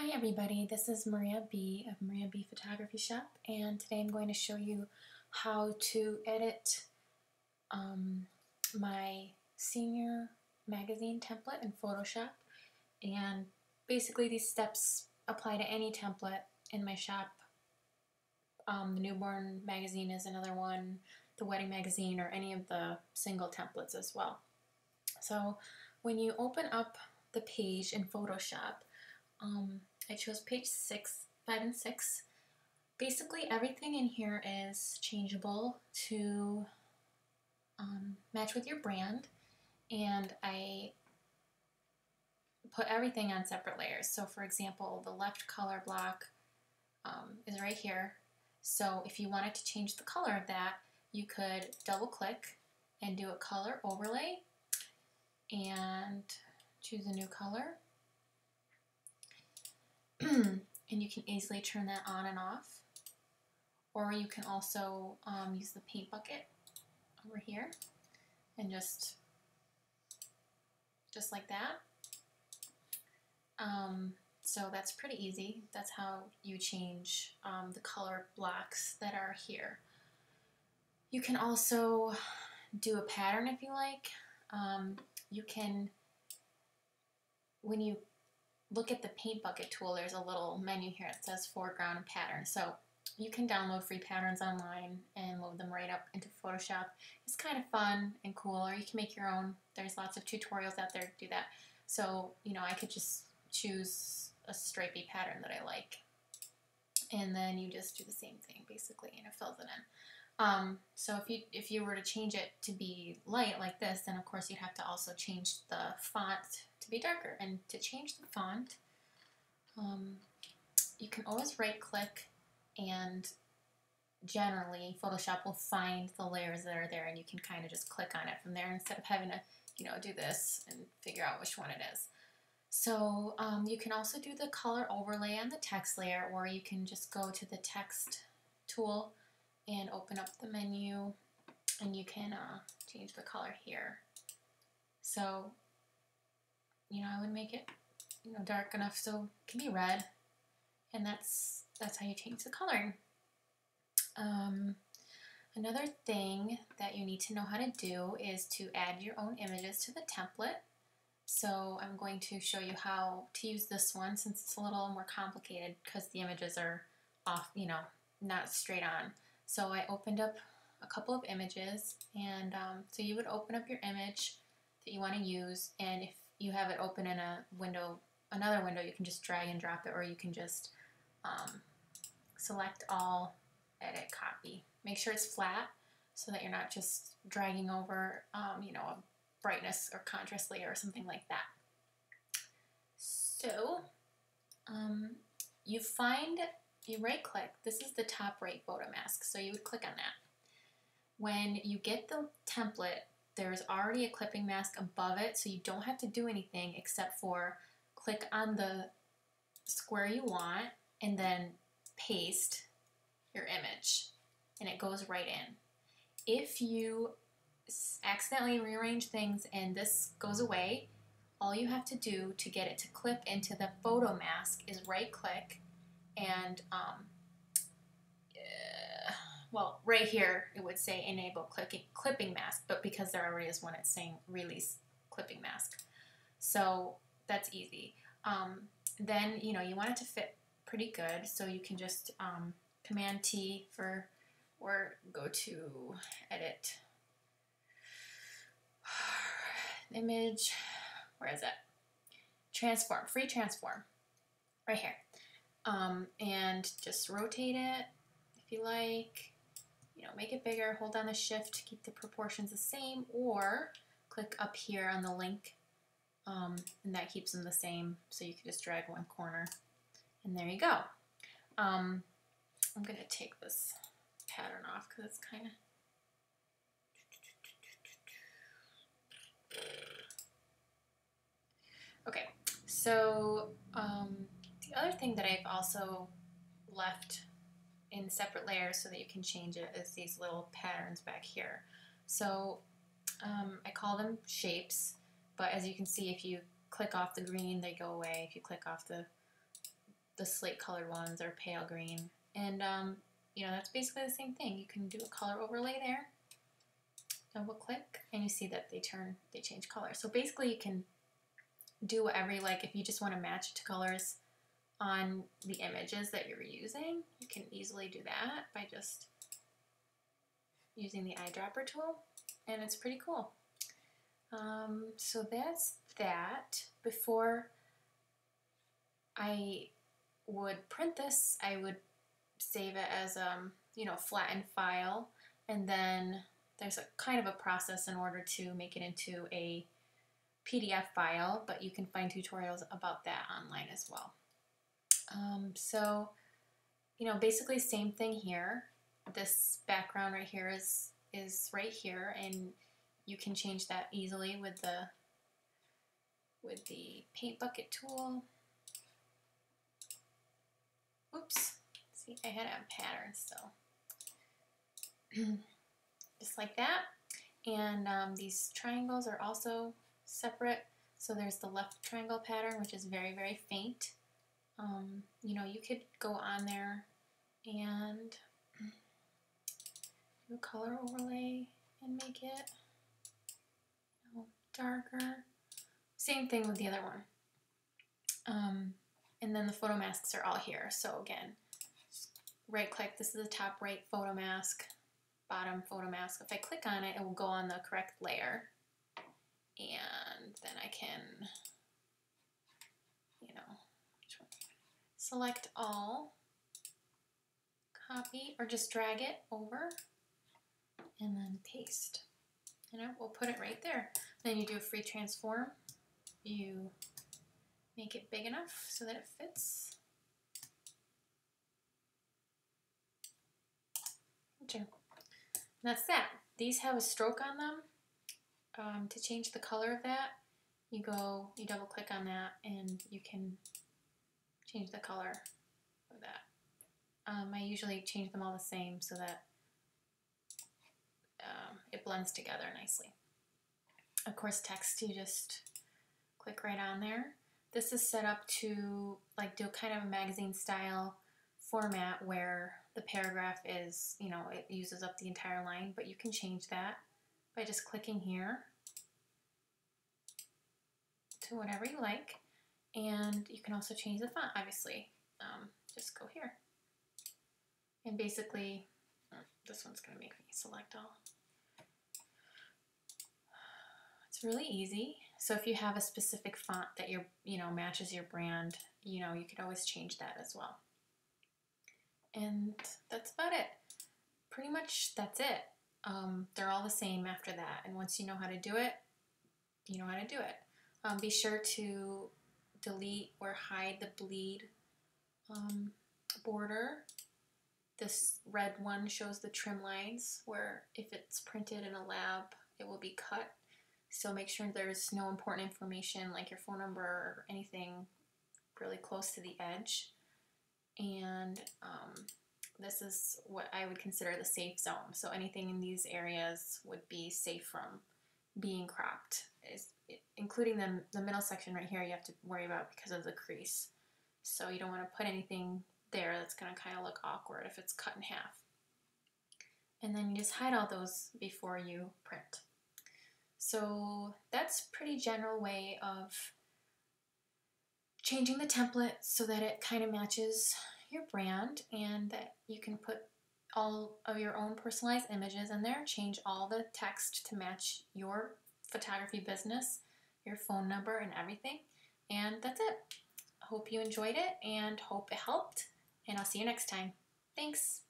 Hi everybody, this is Maria B of Maria B Photography Shop, and today I'm going to show you how to edit my senior magazine template in Photoshop. And basically these steps apply to any template in my shop. The newborn magazine is another one, the wedding magazine, or any of the single templates as well. So when you open up the page in Photoshop, I chose page 5 and 6. Basically everything in here is changeable to match with your brand, and I put everything on separate layers. So for example, the left color block is right here. So if you wanted to change the color of that, you could double click and do a color overlay and choose a new color. And you can easily turn that on and off. Or you can also use the paint bucket over here and just like that. So that's pretty easy. That's how you change the color blocks that are here. You can also do a pattern if you like. You can, when you look at the paint bucket tool, there's a little menu here that says foreground and pattern. So you can download free patterns online and load them right up into Photoshop. It's kind of fun and cool, or you can make your own. There's lots of tutorials out there to do that. So, you know, I could just choose a stripy pattern that I like, and then you just do the same thing basically, and it fills it in. So if you were to change it to be light like this, then of course you'd have to also change the font to be darker. And to change the font, you can always right click, and generally Photoshop will find the layers that are there, and you can kind of just click on it from there instead of having to, you know, do this and figure out which one it is. So you can also do the color overlay on the text layer, or you can just go to the text tool and open up the menu, and you can change the color here. So, you know, I would make it, you know, dark enough so it can be red, and that's how you change the coloring. Another thing that you need to know how to do is to add your own images to the template. So I'm going to show you how to use this one, since it's a little more complicated because the images are off, you know, not straight on. So I opened up a couple of images, and so you would open up your image that you want to use, and if you have it open in a window, another window, you can just drag and drop it, or you can just select all, edit, copy. Make sure it's flat so that you're not just dragging over, you know, a brightness or contrast layer or something like that. So you right click, this is the top right photo mask, so you would click on that. When you get the template, there's already a clipping mask above it, so you don't have to do anything except for click on the square you want and then paste your image, and it goes right in. If you accidentally rearrange things and this goes away, all you have to do to get it to clip into the photo mask is right click and well, right here it would say enable clipping mask, but because there already is one, it's saying release clipping mask. So that's easy. Then, you know, you want it to fit pretty good, so you can just Command T for, or go to edit image, where is it? Transform, free transform, right here. And just rotate it if you like, you know, make it bigger, hold down the shift to keep the proportions the same, or click up here on the link, and that keeps them the same, so you can just drag one corner, and there you go. I'm going to take this pattern off because it's kind of... Okay, so the other thing that I've also left in separate layers so that you can change it is these little patterns back here. So I call them shapes, but as you can see, if you click off the green, they go away. If you click off the the slate colored ones or pale green. And you know, that's basically the same thing. You can do a color overlay there, double click, and you see that they change color. So basically you can do whatever you like. If you just want to match it to colors on the images that you're using, you can easily do that by just using the eyedropper tool, and it's pretty cool. So that's that. Before I would print this, I would save it as you know, flattened file, and then there's a kind of a process in order to make it into a PDF file, but you can find tutorials about that online as well. So, you know, basically same thing here. This background right here is right here, and you can change that easily with the paint bucket tool. Oops, see, I had it on pattern, so just like that. And these triangles are also separate. So there's the left triangle pattern, which is very, very faint. You know, you could go on there and do a color overlay and make it, you know, darker. Same thing with the other one. And then the photo masks are all here. So again, right click, this is the top right photo mask, bottom photo mask. If I click on it, it will go on the correct layer. And then I can, you know, select all, copy, or just drag it over, and then paste. And we'll put it right there. Then you do a free transform. You make it big enough so that it fits. Okay. And that's that. These have a stroke on them. To change the color of that, you double click on that, and you can change the color of that. I usually change them all the same so that it blends together nicely. Of course, text, you just click right on there. This is set up to like do kind of a magazine style format where the paragraph is, you know, it uses up the entire line, but you can change that by just clicking here to whatever you like. And you can also change the font, obviously. Just go here. And basically, this one's going to make me select all. It's really easy. So if you have a specific font that matches your brand, you could always change that as well. And that's about it. Pretty much that's it. They're all the same after that. And once you know how to do it, you know how to do it. Be sure to delete or hide the bleed border. This red one shows the trim lines where if it's printed in a lab, it will be cut. So make sure there's no important information like your phone number or anything really close to the edge. And this is what I would consider the safe zone. So anything in these areas would be safe from being cropped, including the middle section right here you have to worry about because of the crease. So you don't want to put anything there that's going to kind of look awkward if it's cut in half. And then you just hide all those before you print. So that's a pretty general way of changing the template so that it kind of matches your brand and that you can put all of your own personalized images in there, change all the text to match your photography business, your phone number and everything. And that's it. Hope you enjoyed it and hope it helped, and I'll see you next time. Thanks.